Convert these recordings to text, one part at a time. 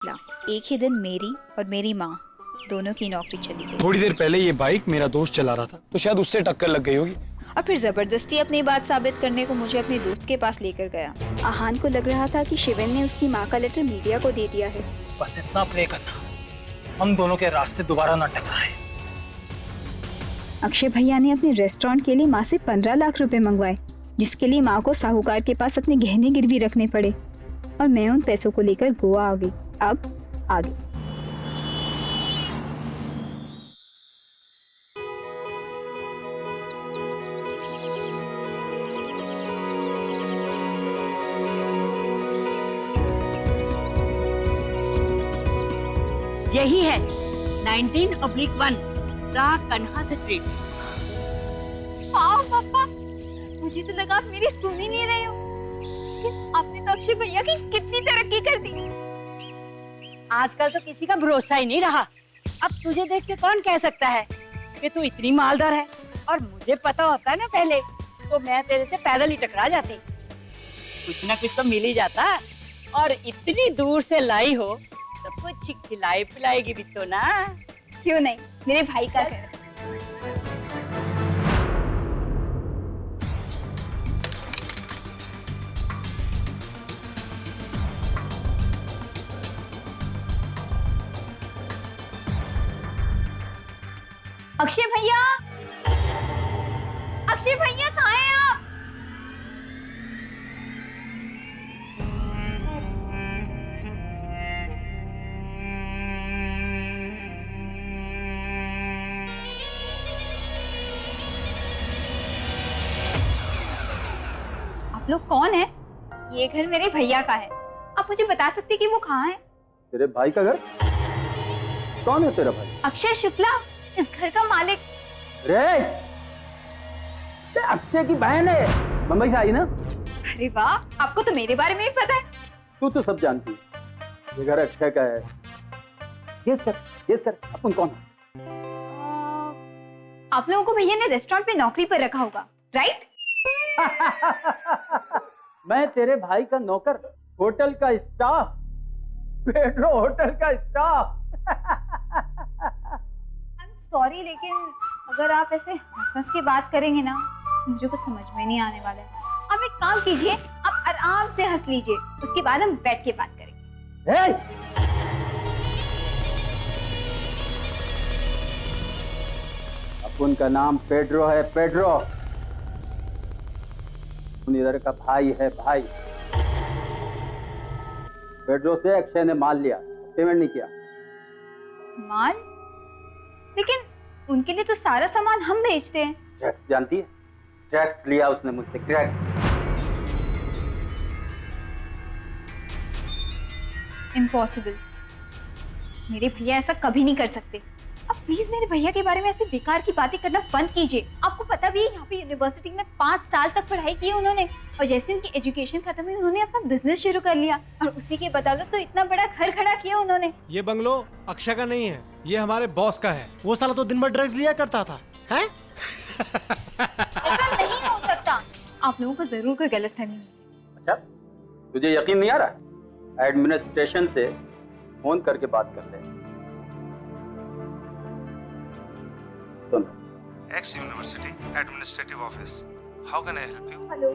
ला, एक ही दिन मेरी और मेरी माँ दोनों की नौकरी चली गई। थोड़ी देर पहले ये बाइक मेरा दोस्त चला रहा था, तो शायद उससे टक्कर लग गई होगी। और फिर जबरदस्ती अपनी बात साबित करने को मुझे अपने दोस्त के पास लेकर गया। आहान को लग रहा था कि शिवेन ने उसकी माँ का लेटर मीडिया को दे दिया है। बस इतना प्रे करना, हम दोनों के रास्ते दोबारा न टकराएं। अक्षय भैया ने अपने रेस्टोरेंट के लिए माँ से 15 लाख रुपए मंगवाए, जिसके लिए माँ को साहूकार के पास अपने गहने गिरवी रखने पड़े और मैं उन पैसों को लेकर गोवा आ गई। अब आगे यही है 19/1 कन्हा स्ट्रीट। हाँ पापा, मुझे तो लगा आप मेरी सुन ही नहीं रहे हो, लेकिन आपने तो अक्षय भैया की कितनी तरक्की कर दी। आजकल तो किसी का भरोसा ही नहीं रहा। अब तुझे देख के कौन कह सकता है कि तू इतनी मालदार है। और मुझे पता होता है ना पहले, तो मैं तेरे से पैदल ही टकरा जाती। कुछ ना कुछ तो मिल ही जाता। और इतनी दूर से लाई हो तो कुछ खिलाई पिलाएगी भी तो ना। क्यों नहीं, मेरे भाई का घर। अक्षय भैया, अक्षय भैया कहाँ हैं आप? आप लोग कौन हैं? ये घर मेरे भैया का है। आप मुझे बता सकते कि वो कहाँ है? तेरे भाई का घर? कौन है तेरा भाई? अक्षय शुक्ला, इस घर का मालिक। रे, ते अक्षय की बहन है, मुंबई से आई ना? अरे वाह, आपको तो मेरे बारे में भी पता है। तू तो सब जानती है। ये घर अक्षय का है। गेस कर, अपन कौन है? आप लोगों को भैया ने रेस्टोरेंट पे नौकरी पर रखा होगा, राइट? मैं तेरे भाई का नौकर, होटल का स्टाफ, पेड्रो होटल का स्टाफ। सॉरी, लेकिन अगर आप ऐसे हंस के बात करेंगे ना, मुझे कुछ समझ में नहीं आने वाला है। आप एक काम कीजिए, आप आराम से हंस लीजिए, उसके बाद हम बैठ के बात करेंगे। hey! अपन का नाम पेड्रो है, पेड्रो। इधर का भाई है, भाई। पेड्रो से अक्षय ने माल लिया, पेमेंट नहीं किया। माल? लेकिन उनके लिए तो सारा सामान हम बेचते हैं। टैक्स जानती है? टैक्स लिया उसने मुझसे, टैक्स। इम्पॉसिबल, मेरे भैया ऐसा कभी नहीं कर सकते। अब प्लीज मेरे भैया के बारे में ऐसी बेकार की बातें करना बंद कीजिए। आपको पता भी है, यहाँ पे यूनिवर्सिटी में 5 साल तक पढ़ाई की उन्होंने, और जैसे उनकी एजुकेशन खत्म हुई उन्होंने अपना बिजनेस शुरू कर लिया, और उसी के बदौलत तो इतना बड़ा घर खड़ा किया उन्होंने। ये बंगलो अक्षय का नहीं है, ये हमारे बॉस का है। वो साला तो दिन भर ड्रग्स लिया करता था, हैं? ऐसा नहीं हो सकता। आप लोगों को जरूर कोई गलतफहमी है। अच्छा, तुझे यकीन नहीं आ रहा? एडमिनिस्ट्रेशन से फोन करके बात कर ले। सुन। X university administrative office, how can I help you? Hello,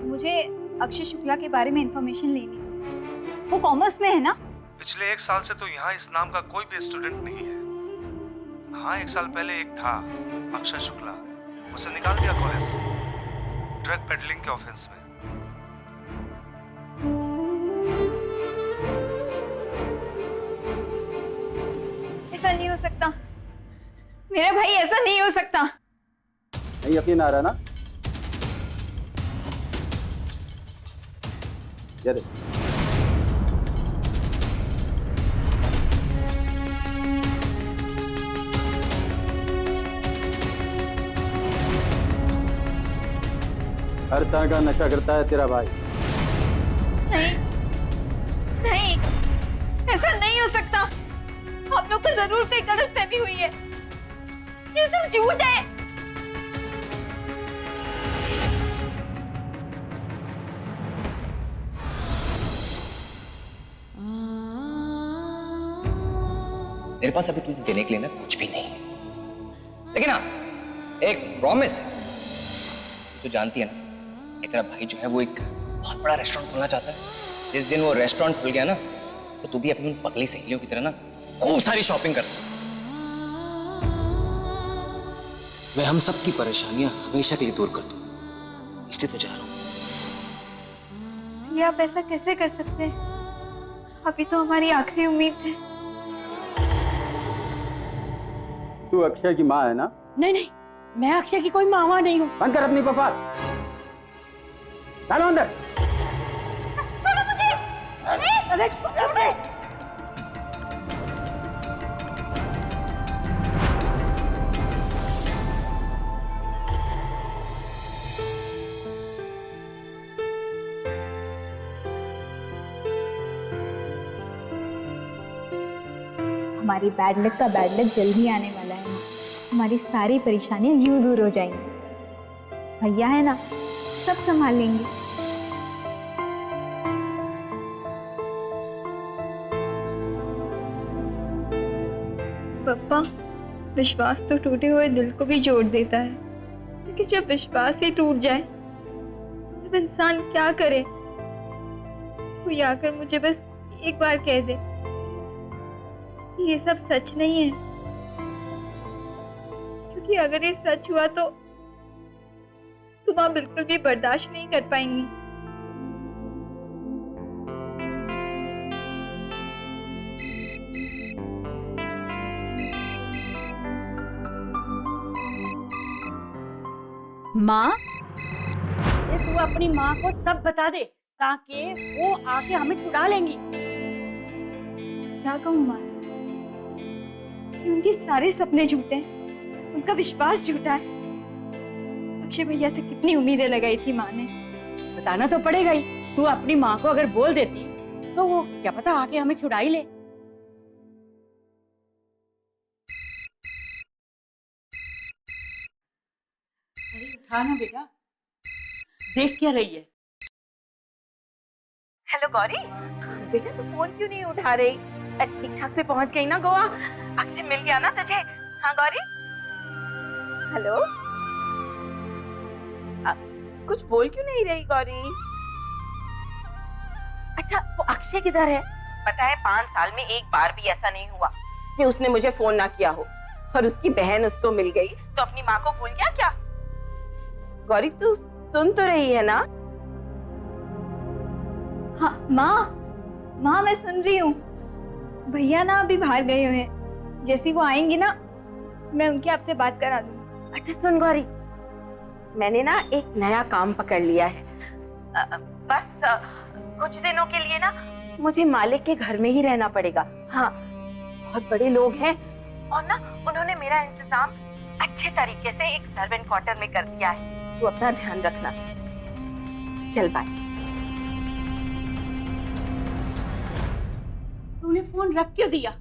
मुझे अक्षय शुक्ला के बारे में इंफॉर्मेशन लेनी है। वो कॉमर्स में है ना? पिछले 1 साल से तो यहाँ इस नाम का कोई भी स्टूडेंट नहीं है। हाँ, 1 साल पहले एक था, अक्षय शुक्ला, उसे निकाल दिया कॉलेज से ड्रग पेडलिंग के ऑफेंस में। ऐसा नहीं हो सकता, मेरा भाई ऐसा नहीं हो सकता। नहीं यकीन आ रहा ना? ये देख। हर तरह का नशा करता है तेरा भाई। नहीं नहीं, ऐसा नहीं हो सकता। आप लोग को जरूर कोई गलतफहमी हुई है। ये सब झूठ है। ah मेरे पास अभी तुझे देने के लिए ना कुछ भी नहीं है, लेकिन हाँ एक प्रॉमिस है। तू जानती है ना, तेरा भाई जो है वो एक बहुत बड़ा रेस्टोरेंट खोलना चाहता है। जिस दिन वो रेस्टोरेंट खुल गया ना, तो तू भी अपनी उन पगली सहेलियों की तरह ना खूब सारी शॉपिंग कर। मैं हम सब की परेशानियां हमेशा के लिए दूर कर दूं, इसलिए तो जा रहा हूं। ये आप ऐसा कैसे कर सकते हैं? अभी तो हमारी आखिरी उम्मीद है। तू अक्षय की माँ है ना? नहीं नहीं, मैं अक्षय की कोई मामा नहीं हूँ। बंद कर अपनी बकवास, डालो अंदर। छोड़ो मुझे! अरे छोड़ो। हमारी बैड लक का बैड लक जल्दी आने वाला है। हमारी सारी परेशानियां यूं दूर हो जाएंगी। भैया है ना, सब संभाल लेंगे। पापा, विश्वास तो टूटे हुए दिल को भी जोड़ देता है, क्योंकि जब विश्वास ही टूट जाए तब इंसान क्या करे? कोई आकर मुझे बस एक बार कह दे कि ये सब सच नहीं है, क्योंकि अगर ये सच हुआ तो तुम आप बिल्कुल भी बर्दाश्त नहीं कर पाएंगी। माँ, ये तू अपनी माँ को सब बता दे, ताकि वो आके हमें छुड़ा लेंगी। क्या कहूँ माँ से कि उनके सारे सपने झूठे हैं, उनका विश्वास झूठा है। अक्षय भैया से कितनी उम्मीदें लगाई थी माँ ने। बताना तो पड़ेगा ही। तू अपनी माँ को अगर बोल देती तो वो क्या पता आके हमें छुड़ा ही ले। अरे उठा ना बेटा, देख क्या रही है? हेलो गौरी, बेटा तू फोन क्यों नहीं उठा रही? ठीक ठाक से पहुंच गई ना गोवा? अक्षय मिल गया ना तुझे? हाँ गौरी, हेलो, कुछ बोल क्यों नहीं रही गौरी? अच्छा वो अक्षय किधर है? पता है 5 साल में एक बार भी ऐसा नहीं हुआ कि उसने मुझे फोन ना किया हो, और उसकी बहन उसको मिल गई तो अपनी माँ को भूल गया क्या? गौरी तू सुन तो रही है ना? हाँ माँ मैं सुन रही हूँ। भैया ना अभी बाहर गए हुए हैं, जैसे वो आएंगे ना मैं उनके आपसे बात करा दूंगी। अच्छा सुन गौरी, मैंने ना एक नया काम पकड़ लिया है। बस कुछ दिनों के लिए ना मुझे मालिक के घर में ही रहना पड़ेगा। हाँ बहुत बड़े लोग हैं और ना उन्होंने मेरा इंतजाम अच्छे तरीके से एक सर्वेंट क्वार्टर में कर दिया है। तू अपना ध्यान रखना। चल बाय। तूने फोन रख क्यों दिया?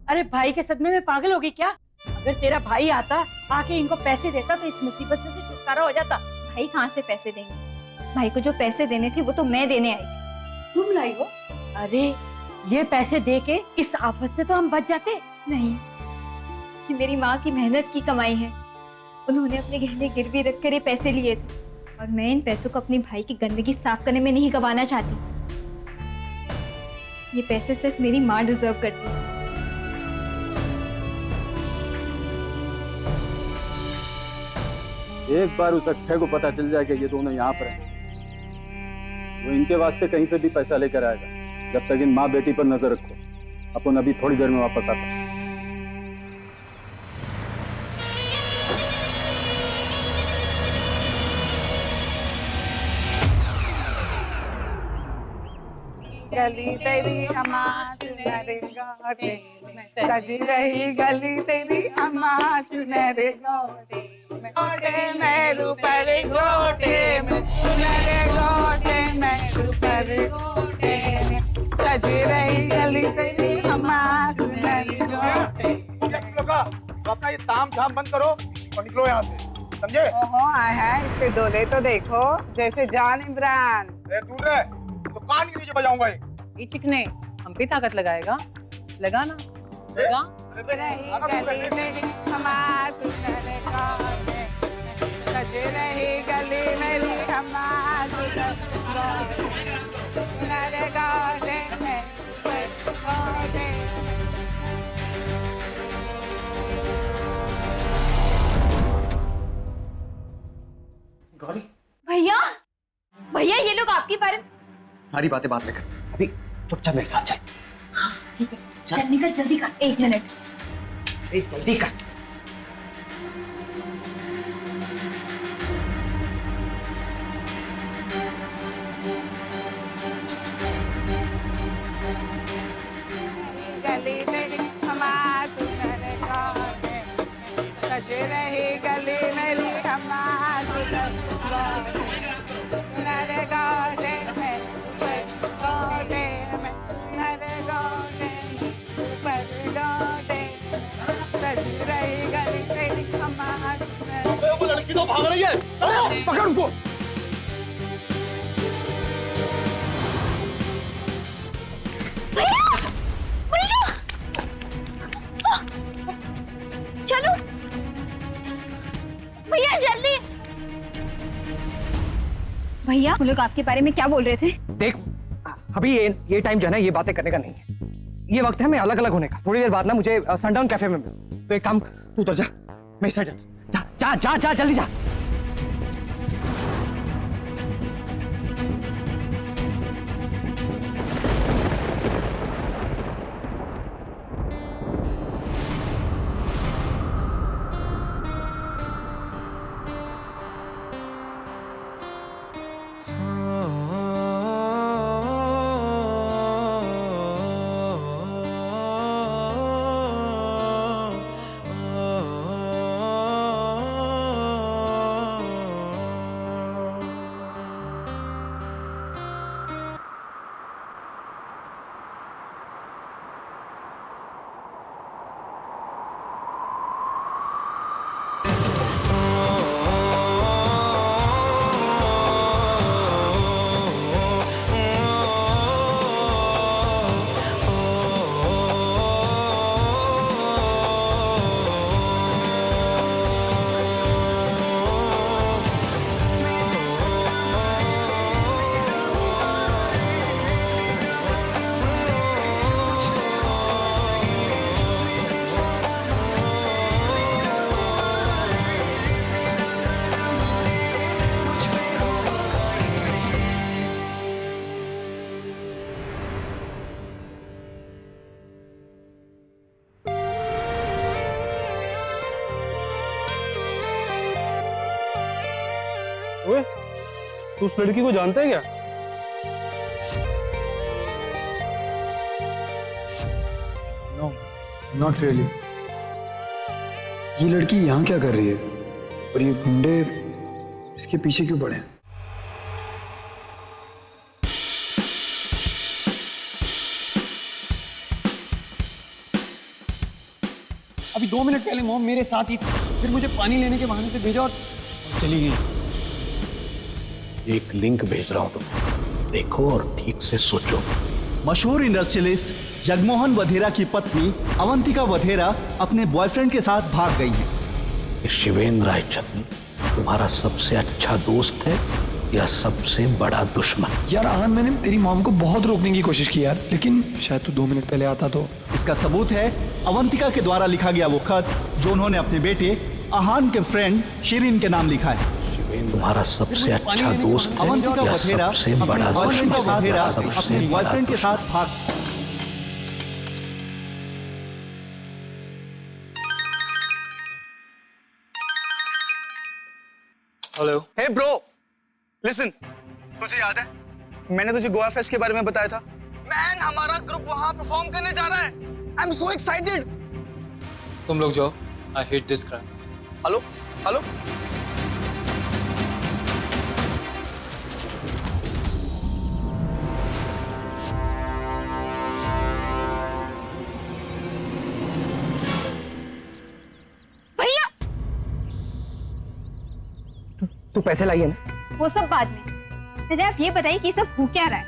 अरे भाई के सदमे में पागल होगी क्या? अगर तेरा भाई आता आके इनको पैसे देता तो इस मुसीबत से तो छुटकारा हो जाता। भाई कहाँ से पैसे देंगे? भाई को जो पैसे देने थे वो तो मैं देने आई थी। तुम लाई हो? अरे ये पैसे दे के इस आफत से तो हम बच जाते। नहीं, ये मेरी माँ की मेहनत की कमाई है। उन्होंने अपने गहने गिरवी रख कर ये पैसे लिए थे, और मैं इन पैसों को अपनी भाई की गंदगी साफ करने में नहीं गंवाना चाहती। ये पैसे सिर्फ मेरी माँ डिजर्व करती है। एक बार उस अक्षय को पता चल जाए कि ये दोनों यहाँ पर हैं, वो इनके वास्ते कहीं से भी पैसा लेकर आएगा। जब तक इन माँ बेटी पर नजर रखो। अपन अभी थोड़ी देर में वापस आता है। गली तेरी अम्मा चुनरे गोटे में सजी रही, गली तेरी अम्मा चुनरे गोटे में, गोटे में रूपर गोटे में, चुनरे गोटे में रूपर गोटे में सजी रही, गली तेरी अम्मा चुनरे गोटे। तो अपना ये ताम झाम बंद करो और निकलो यहाँ से, समझे? ओहो आए हैं, इसके डोले तो देखो जैसे जान इमरान। दूर रहे तो कान के नीचे बजाऊंगा। ये चिकने हम पे ताकत लगाएगा, लगा ना लगा। रही गली मेरी अम्मा सुनर गाने सज रही गली मेरी अम्मा सुनर गाने में गाने। गौरी, भैया भैया ये लोग आपके बारे में। सारी बातें बात में कर, अभी चुपचाप मेरे साथ चल। चल निकल जल्दी कर, 1 मिनट। जल्दी कर। गली मेरी अम्मा सुनर गाने सज रही गली मेरी अम्मा सुनर गाने में गाने में नर गाने ऊपर गाने सज रही गली मेरी अम्मा सुनर। वो लड़की तो भाग रही है, पकड़ उसको। चलो भैया जल्दी। भैया वो लोग आपके बारे में क्या बोल रहे थे? देख, अभी ये टाइम जो है ना, ये बातें करने का नहीं है। ये वक्त है हमें अलग अलग होने का। थोड़ी देर बाद ना मुझे सनडाउन कैफे में मिलो। तो एक काम, तू उधर जा, मैं इस साइड जा जा जा जा जल्दी जा। ओए, तू उस लड़की को जानता है क्या? No, not really. ये लड़की यहाँ क्या कर रही है और ये गुंडे इसके पीछे क्यों पड़े हैं? अभी 2 मिनट पहले मॉम मेरे साथ ही थी, फिर मुझे पानी लेने के बहाने से भेजा और चली गई। एक लिंक भेज रहा हूं तुम्हें, देखो और ठीक से सोचो। मशहूर इंडस्ट्रियलिस्ट जगमोहन वधेरा की पत्नी अवंतिका वधेरा अपने बॉयफ्रेंड के साथ भाग गई है। शिवेंद्र रायचंद तुम्हारा सबसे अच्छा दोस्त है या सबसे बड़ा दुश्मन? यार आहान, मैंने तेरी मॉम को बहुत रोकने की कोशिश की यार, लेकिन शायद तू 2 मिनट पहले आता तो। इसका सबूत है अवंतिका के द्वारा लिखा गया वो खत जो उन्होंने अपने बेटे आहान के फ्रेंड शिरीन के नाम लिखा है। तुम्हारा सबसे अच्छा दोस्त है अवंतिका या वधेरा सबसे बड़ा दुश्मन? अपने बॉयफ्रेंड के साथ भाग। हेलो। हे ब्रो, लिसन, तुझे याद है मैंने तुझे गोवा फेस्ट के बारे में बताया था? मैन, हमारा ग्रुप वहां परफॉर्म करने जा रहा है। I am so excited. तुम लोग जाओ, I hate this crime. Hello hello. भैया तू पैसे लाइए ना। वो सब बाद में, पहले आप ये बताइए कि सब हो क्या रहा है?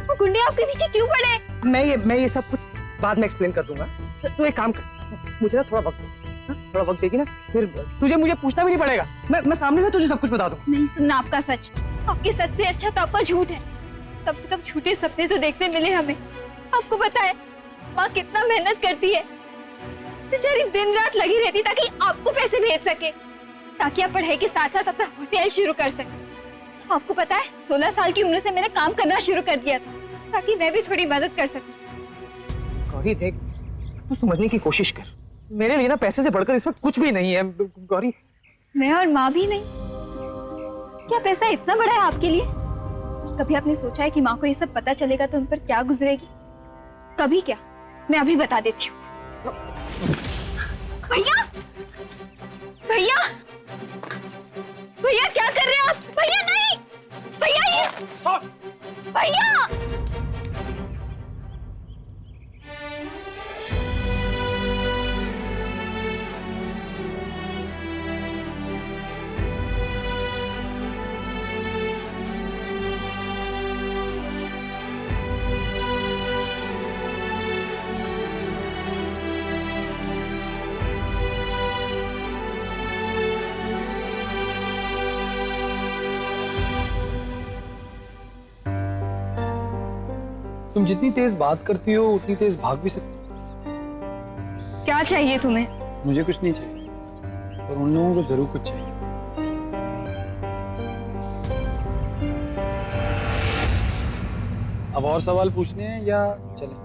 वो गुंडे आपके पीछे क्यों पड़े? मैं ये सब कुछ बाद में एक्सप्लेन कर दूंगा। तू एक काम कर, मुझे ना थोड़ा वक्त दे, हाँ? थोड़ा वक्त देगी ना, फिर तुझे मुझे पूछना भी नहीं पड़ेगा, मैं सामने से तुझे सब कुछ बता दूँ। नहीं सुनना आपका सच, आपके सच से अच्छा तो आपका झूठ है। कम से कम झूठे सपने तो देखने मिले हमें। आपको पता है माँ कितना मेहनत करती है, बेचारी दिन रात लगी रहती ताकि आपको पैसे भेज सके, ताकि आप पढ़ाई के साथ साथ अपना होटल शुरू कर सके। आपको पता है 16 साल की उम्र से मैंने काम करना शुरू कर दिया था ताकि मैं भी थोड़ी मदद कर सकूं। गौरी देख, तू समझने की कोशिश कर, मेरे लिए ना पैसे से बढ़कर इस वक्त कुछ भी नहीं है गौरी। मैं और माँ भी नहीं। क्या पैसा इतना बड़ा है आपके लिए? कभी आपने सोचा है कि माँ को ये सब पता चलेगा तो उन पर क्या गुजरेगी? कभी क्या, मैं अभी बता देती हूँ। भैया, भैया, भैया क्या कर रहे हैं आप? भैया नहीं, भैया ये, भैया। तुम जितनी तेज बात करती हो उतनी तेज भाग भी सकती हो। क्या चाहिए तुम्हें? मुझे कुछ नहीं चाहिए, पर उन लोगों को जरूर कुछ चाहिए। अब और सवाल पूछने हैं या चलें?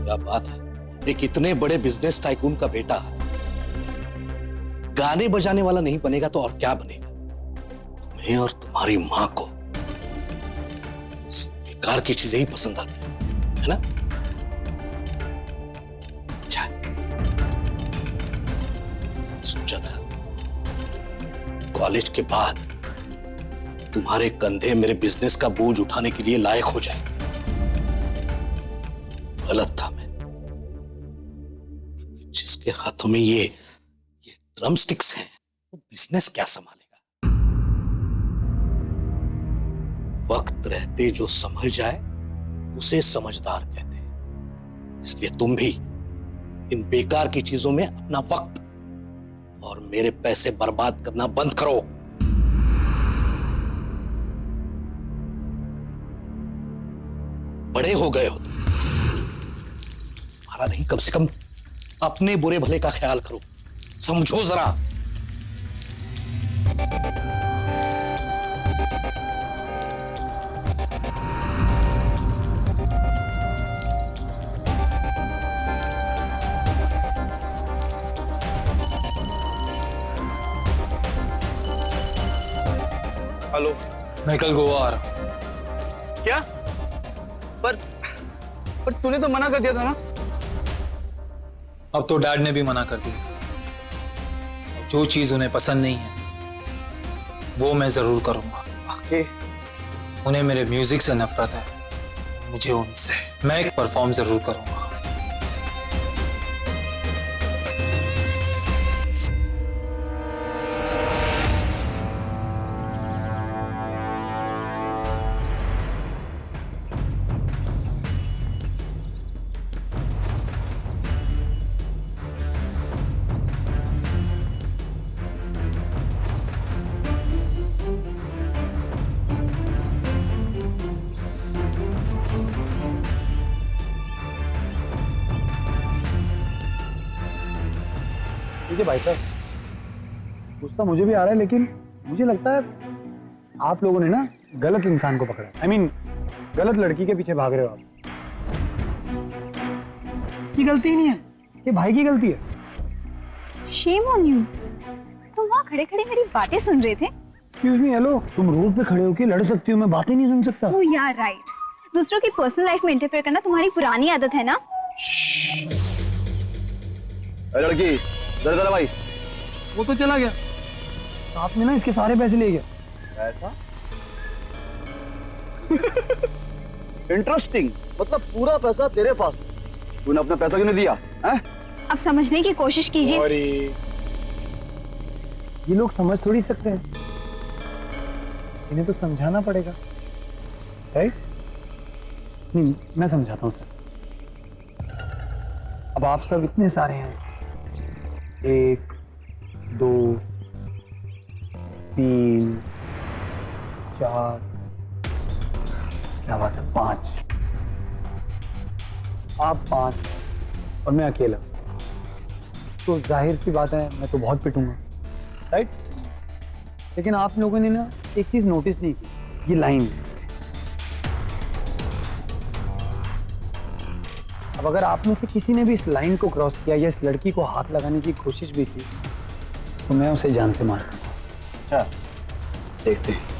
क्या बात है, एक इतने बड़े बिजनेस टाइकून का बेटा गाने बजाने वाला नहीं बनेगा तो और क्या बनेगा? तुम्हें और तुम्हारी मां को बेकार की चीजें ही पसंद आती है ना? अच्छा, सोचा था कॉलेज के बाद तुम्हारे कंधे मेरे बिजनेस का बोझ उठाने के लिए लायक हो जाए। गलत था मैं। जिसके हाथों में ये ड्रम स्टिक्स हैं, वो बिजनेस क्या संभालेगा? वक्त रहते जो संभल जाए उसे समझदार कहते हैं। इसलिए तुम भी इन बेकार की चीजों में अपना वक्त और मेरे पैसे बर्बाद करना बंद करो। बड़े हो गए हो तुम, हमारा नहीं, कम से कम अपने बुरे भले का ख्याल करो, समझो जरा। हेलो, मैं कल गोवा आ रहा हूं। क्या? पर तूने तो मना कर दिया था ना? अब तो डैड ने भी मना कर दिया। जो चीज उन्हें पसंद नहीं है वो मैं जरूर करूंगा। ओके। उन्हें मेरे म्यूजिक से नफरत है, मुझे उनसे। मैं एक परफॉर्म जरूर करूंगा। देखिए भाई साहब, गुस्सा मुझे भी आ रहा है, लेकिन मुझे लगता है आप लोगों ने ना गलत इंसान को पकड़ा। I mean, गलत लड़की के पीछे भाग रहे हो आप। इसकी गलती ही नहीं है, ये भाई की गलती है। Shame on you। तुम वहाँ खड़े खड़े मेरी बातें सुन रहे थे? Excuse me, हेलो, तुम रोड पे खड़े होके लड़ सकती हो, मैं बातें नहीं सुन सकता? Oh yeah, right। दूसरों की पर्सनल लाइफ में इंटरफेयर करना तुम्हारी पुरानी आदत है ना? लड़की दर भाई, वो तो चला गया, साथ में ना इसके सारे पैसे ले गया। ऐसा? इंटरेस्टिंग, मतलब पूरा पैसा तेरे पास, तूने अपना पैसा क्यों नहीं दिया? हैं? अब समझने की कोशिश कीजिए। ये लोग समझ थोड़ी सकते हैं, इन्हें तो समझाना पड़ेगा, राइट? नहीं, मैं समझाता हूँ सर। अब आप सब इतने सारे हैं, 1 2 3 4, क्या बात है, 5, आप 5 और मैं अकेला, तो जाहिर सी बात है मैं तो बहुत पिटूंगा, राइट? लेकिन आप लोगों ने ना एक चीज नोटिस नहीं की, ये लाइन। अब अगर आप में से किसी ने भी इस लाइन को क्रॉस किया या इस लड़की को हाथ लगाने की कोशिश भी की तो मैं उसे जान से मार दूंगा। अच्छा, देखते हैं।